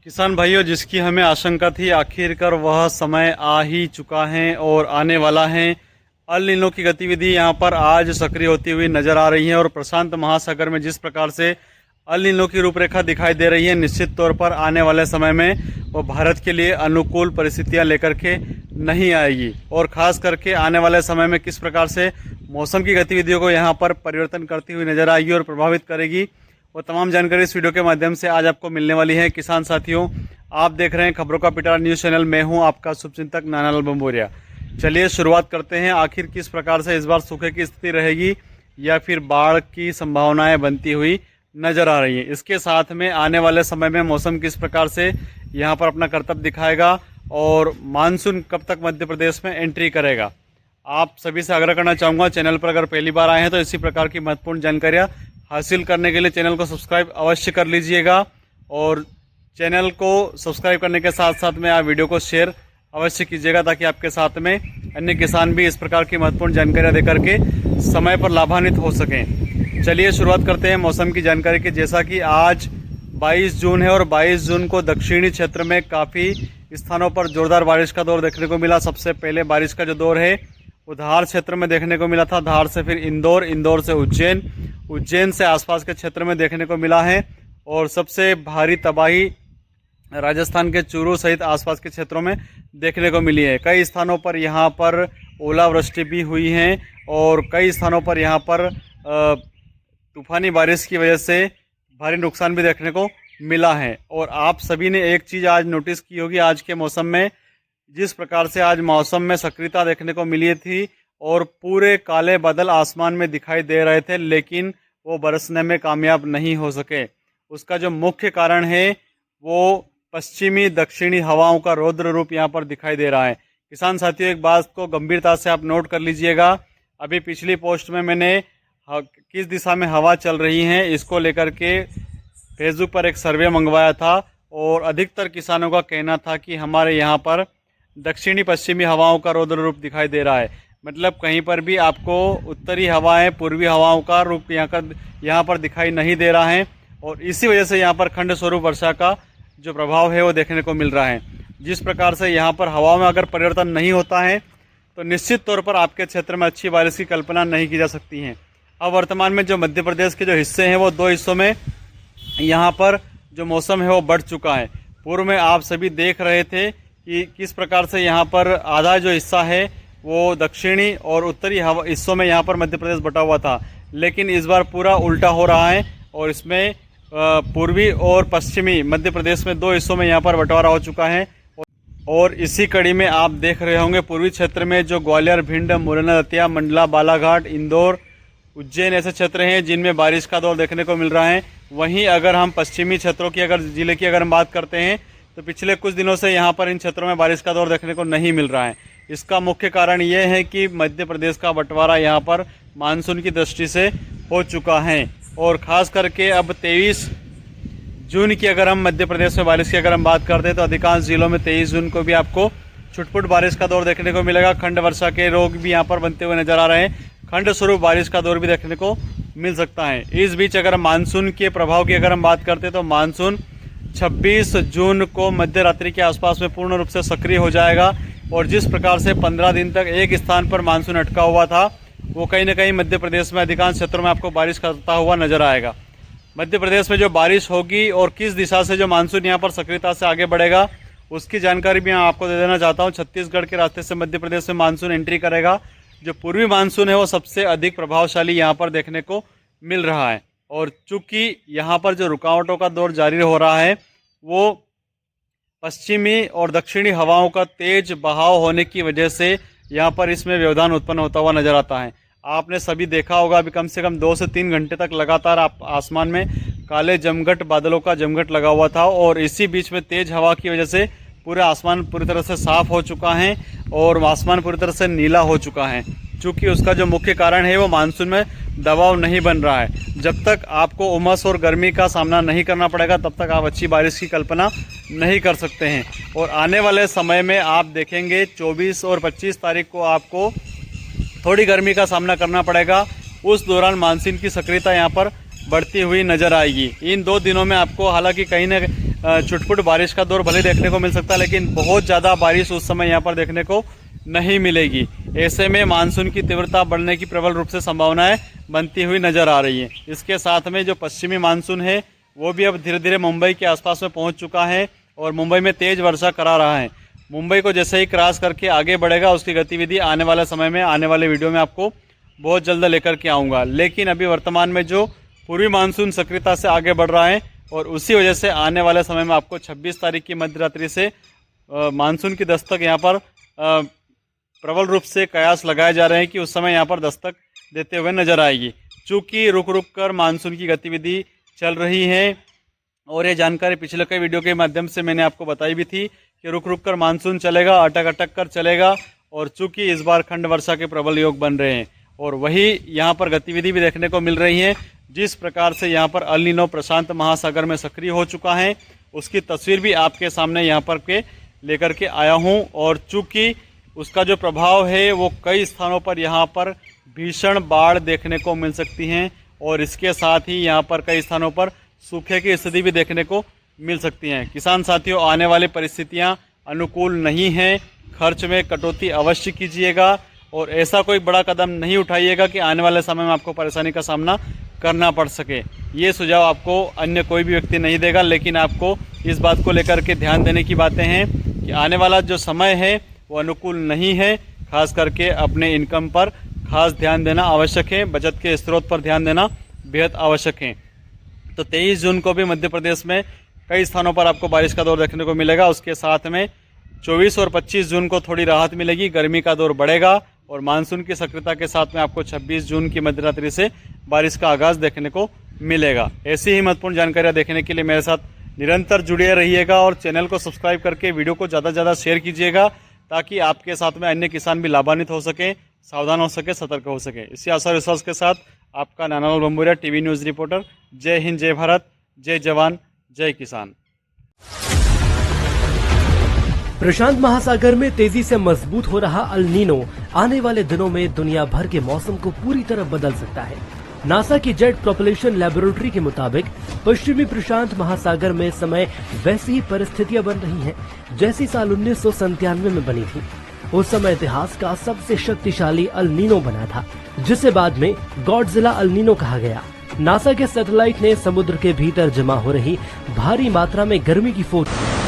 किसान भाइयों, जिसकी हमें आशंका थी आखिरकार वह समय आ ही चुका है और आने वाला है। अल नीनो की गतिविधि यहाँ पर आज सक्रिय होती हुई नजर आ रही है और प्रशांत महासागर में जिस प्रकार से अल नीनो की रूपरेखा दिखाई दे रही है, निश्चित तौर पर आने वाले समय में वो भारत के लिए अनुकूल परिस्थितियां लेकर के नहीं आएगी और खास करके आने वाले समय में किस प्रकार से मौसम की गतिविधियों को यहाँ पर परिवर्तन करती हुई नजर आएगी और प्रभावित करेगी, वो तमाम जानकारी इस वीडियो के माध्यम से आज आपको मिलने वाली है। किसान साथियों, आप देख रहे हैं खबरों का पिटारा न्यूज़ चैनल। मैं हूं आपका शुभचिंतक नानालाल बंबोरिया। चलिए शुरुआत करते हैं। आखिर किस प्रकार से इस बार सूखे की स्थिति रहेगी या फिर बाढ़ की संभावनाएं बनती हुई नजर आ रही है। इसके साथ में आने वाले समय में मौसम किस प्रकार से यहाँ पर अपना करतब दिखाएगा और मानसून कब तक मध्य प्रदेश में एंट्री करेगा। आप सभी से आग्रह करना चाहूँगा, चैनल पर अगर पहली बार आए हैं तो इसी प्रकार की महत्वपूर्ण जानकारियाँ हासिल करने के लिए चैनल को सब्सक्राइब अवश्य कर लीजिएगा और चैनल को सब्सक्राइब करने के साथ साथ में आप वीडियो को शेयर अवश्य कीजिएगा ताकि आपके साथ में अन्य किसान भी इस प्रकार की महत्वपूर्ण जानकारियाँ देकर के समय पर लाभान्वित हो सकें। चलिए शुरुआत करते हैं मौसम की जानकारी की। जैसा कि आज 22 जून है और 22 जून को दक्षिणी क्षेत्र में काफ़ी स्थानों पर जोरदार बारिश का दौर देखने को मिला। सबसे पहले बारिश का जो दौर है वो धार क्षेत्र में देखने को मिला था। धार से फिर इंदौर, इंदौर से उज्जैन, उज्जैन से आसपास के क्षेत्र में देखने को मिला है और सबसे भारी तबाही राजस्थान के चूरू सहित आसपास के क्षेत्रों में देखने को मिली है। कई स्थानों पर यहाँ पर ओलावृष्टि भी हुई है और कई स्थानों पर यहाँ पर तूफानी बारिश की वजह से भारी नुकसान भी देखने को मिला है। और आप सभी ने एक चीज़ आज नोटिस की होगी, आज के मौसम में जिस प्रकार से आज मौसम में सक्रियता देखने को मिली थी और पूरे काले बादल आसमान में दिखाई दे रहे थे, लेकिन वो बरसने में कामयाब नहीं हो सके। उसका जो मुख्य कारण है वो पश्चिमी दक्षिणी हवाओं का रौद्र रूप यहाँ पर दिखाई दे रहा है। किसान साथियों, एक बात को गंभीरता से आप नोट कर लीजिएगा। अभी पिछली पोस्ट में मैंने किस दिशा में हवा चल रही है इसको लेकर के फेसबुक पर एक सर्वे मंगवाया था और अधिकतर किसानों का कहना था कि हमारे यहाँ पर दक्षिणी पश्चिमी हवाओं का रौद्र रूप दिखाई दे रहा है। मतलब कहीं पर भी आपको उत्तरी हवाएं, पूर्वी हवाओं का रूप यहाँ पर दिखाई नहीं दे रहा है और इसी वजह से यहाँ पर खंड स्वरूप वर्षा का जो प्रभाव है वो देखने को मिल रहा है। जिस प्रकार से यहाँ पर हवाओं में अगर परिवर्तन नहीं होता है तो निश्चित तौर पर आपके क्षेत्र में अच्छी बारिश की कल्पना नहीं की जा सकती है। अब वर्तमान में जो मध्य प्रदेश के जो हिस्से हैं वो दो हिस्सों में यहाँ पर जो मौसम है वो बढ़ चुका है। पूर्व में आप सभी देख रहे थे कि किस प्रकार से यहाँ पर आधा जो हिस्सा है वो दक्षिणी और उत्तरी हिस्सों में यहाँ पर मध्य प्रदेश बटा हुआ था, लेकिन इस बार पूरा उल्टा हो रहा है और इसमें पूर्वी और पश्चिमी मध्य प्रदेश में दो हिस्सों में यहाँ पर बंटवारा हो चुका है। और इसी कड़ी में आप देख रहे होंगे पूर्वी क्षेत्र में जो ग्वालियर, भिंड, मुरैना, दतिया, मंडला, बालाघाट, इंदौर, उज्जैन ऐसे क्षेत्र हैं जिनमें बारिश का दौर देखने को मिल रहा है। वहीं अगर हम पश्चिमी क्षेत्रों की जिले की अगर हम बात करते हैं तो पिछले कुछ दिनों से यहाँ पर इन क्षेत्रों में बारिश का दौर देखने को नहीं मिल रहा है। इसका मुख्य कारण ये है कि मध्य प्रदेश का बंटवारा यहाँ पर मानसून की दृष्टि से हो चुका है और ख़ास करके अब 23 जून की अगर हम मध्य प्रदेश में बारिश की अगर हम बात करते हैं तो अधिकांश जिलों में 23 जून को भी आपको छुटपुट बारिश का दौर देखने को मिलेगा। खंड वर्षा के रोग भी यहाँ पर बनते हुए नजर आ रहे हैं। खंड स्वरूप बारिश का दौर भी देखने को मिल सकता है। इस बीच अगर मानसून के प्रभाव की अगर हम बात करते हैं तो मानसून 26 जून को मध्य रात्रि के आसपास में पूर्ण रूप से सक्रिय हो जाएगा और जिस प्रकार से 15 दिन तक एक स्थान पर मानसून अटका हुआ था वो कहीं ना कहीं मध्य प्रदेश में अधिकांश क्षेत्रों में आपको बारिश करता हुआ नजर आएगा। मध्य प्रदेश में जो बारिश होगी और किस दिशा से जो मानसून यहाँ पर सक्रियता से आगे बढ़ेगा उसकी जानकारी भी मैं आपको दे देना चाहता हूँ। छत्तीसगढ़ के रास्ते से मध्य प्रदेश में मानसून एंट्री करेगा। जो पूर्वी मानसून है वो सबसे अधिक प्रभावशाली यहाँ पर देखने को मिल रहा है और चूंकि यहाँ पर जो रुकावटों का दौर जारी हो रहा है वो पश्चिमी और दक्षिणी हवाओं का तेज बहाव होने की वजह से यहाँ पर इसमें व्यवधान उत्पन्न होता हुआ नजर आता है। आपने सभी देखा होगा अभी कम से कम 2 से 3 घंटे तक लगातार आसमान में काले जमघट बादलों का जमघट लगा हुआ था और इसी बीच में तेज हवा की वजह से पूरा आसमान पूरी तरह से साफ हो चुका है और आसमान पूरी तरह से नीला हो चुका है। चूँकि उसका जो मुख्य कारण है वो मानसून में दबाव नहीं बन रहा है। जब तक आपको उमस और गर्मी का सामना नहीं करना पड़ेगा तब तक आप अच्छी बारिश की कल्पना नहीं कर सकते हैं। और आने वाले समय में आप देखेंगे 24 और 25 तारीख को आपको थोड़ी गर्मी का सामना करना पड़ेगा। उस दौरान मानसून की सक्रियता यहाँ पर बढ़ती हुई नजर आएगी। इन 2 दिनों में आपको हालांकि कहीं न छुटपुट बारिश का दौर भले देखने को मिल सकता है, लेकिन बहुत ज़्यादा बारिश उस समय यहाँ पर देखने को नहीं मिलेगी। ऐसे में मानसून की तीव्रता बढ़ने की प्रबल रूप से संभावनाएं बनती हुई नजर आ रही है। इसके साथ में जो पश्चिमी मानसून है वो भी अब धीरे धीरे मुंबई के आसपास में पहुंच चुका है और मुंबई में तेज वर्षा करा रहा है। मुंबई को जैसे ही क्रॉस करके आगे बढ़ेगा, उसकी गतिविधि आने वाले समय में, आने वाले वीडियो में आपको बहुत जल्द लेकर के आऊँगा। लेकिन अभी वर्तमान में जो पूर्वी मानसून सक्रियता से आगे बढ़ रहा है और उसी वजह से आने वाले समय में आपको 26 तारीख की मध्य रात्रि से मानसून की दस्तक यहाँ पर प्रबल रूप से कयास लगाए जा रहे हैं कि उस समय यहाँ पर दस्तक देते हुए नजर आएगी। चूँकि रुक रुक कर मानसून की गतिविधि चल रही है और ये जानकारी पिछले कई वीडियो के माध्यम से मैंने आपको बताई भी थी कि रुक रुक कर मानसून चलेगा, अटक अटक कर चलेगा। और चूँकि इस बार खंड वर्षा के प्रबल योग बन रहे हैं और वही यहाँ पर गतिविधि भी देखने को मिल रही है। जिस प्रकार से यहाँ पर अल नीनो प्रशांत महासागर में सक्रिय हो चुका है, उसकी तस्वीर भी आपके सामने यहाँ पर के लेकर के आया हूँ। और चूँकि उसका जो प्रभाव है वो कई स्थानों पर यहाँ पर भीषण बाढ़ देखने को मिल सकती हैं और इसके साथ ही यहाँ पर कई स्थानों पर सूखे की स्थिति भी देखने को मिल सकती हैं। किसान साथियों, आने वाली परिस्थितियाँ अनुकूल नहीं हैं। खर्च में कटौती अवश्य कीजिएगा और ऐसा कोई बड़ा कदम नहीं उठाइएगा कि आने वाले समय में आपको परेशानी का सामना करना पड़ सके। ये सुझाव आपको अन्य कोई भी व्यक्ति नहीं देगा, लेकिन आपको इस बात को लेकर के ध्यान देने की बातें हैं कि आने वाला जो समय है वो अनुकूल नहीं है। खास करके अपने इनकम पर खास ध्यान देना आवश्यक है, बचत के स्रोत पर ध्यान देना बेहद आवश्यक है। तो 23 जून को भी मध्य प्रदेश में कई स्थानों पर आपको बारिश का दौर देखने को मिलेगा। उसके साथ में 24 और 25 जून को थोड़ी राहत मिलेगी, गर्मी का दौर बढ़ेगा और मानसून की सक्रियता के साथ में आपको 26 जून की मध्यरात्रि से बारिश का आगाज देखने को मिलेगा। ऐसी ही महत्वपूर्ण जानकारियाँ देखने के लिए मेरे साथ निरंतर जुड़े रहिएगा और चैनल को सब्सक्राइब करके वीडियो को ज़्यादा से ज़्यादा शेयर कीजिएगा ताकि आपके साथ में अन्य किसान भी लाभान्वित हो सकें, सावधान हो सके, सतर्क हो सके। इसी आशा विश्वास के साथ आपका नानालाल बंबुरिया, टीवी न्यूज़ रिपोर्टर। जय हिंद, जय भारत, जय जवान, जय किसान। प्रशांत महासागर में तेजी से मजबूत हो रहा अल नीनो आने वाले दिनों में दुनिया भर के मौसम को पूरी तरह बदल सकता है। नासा की जेट प्रोपल्शन लेबोरेटरी के मुताबिक पश्चिमी प्रशांत महासागर में इस समय वैसी ही परिस्थितियां बन रही हैं जैसी साल 1997 में बनी थी। उस समय इतिहास का सबसे शक्तिशाली अल नीनो बना था, जिसे बाद में गॉडजिला अल नीनो कहा गया। नासा के सैटेलाइट ने समुद्र के भीतर जमा हो रही भारी मात्रा में गर्मी की फोटो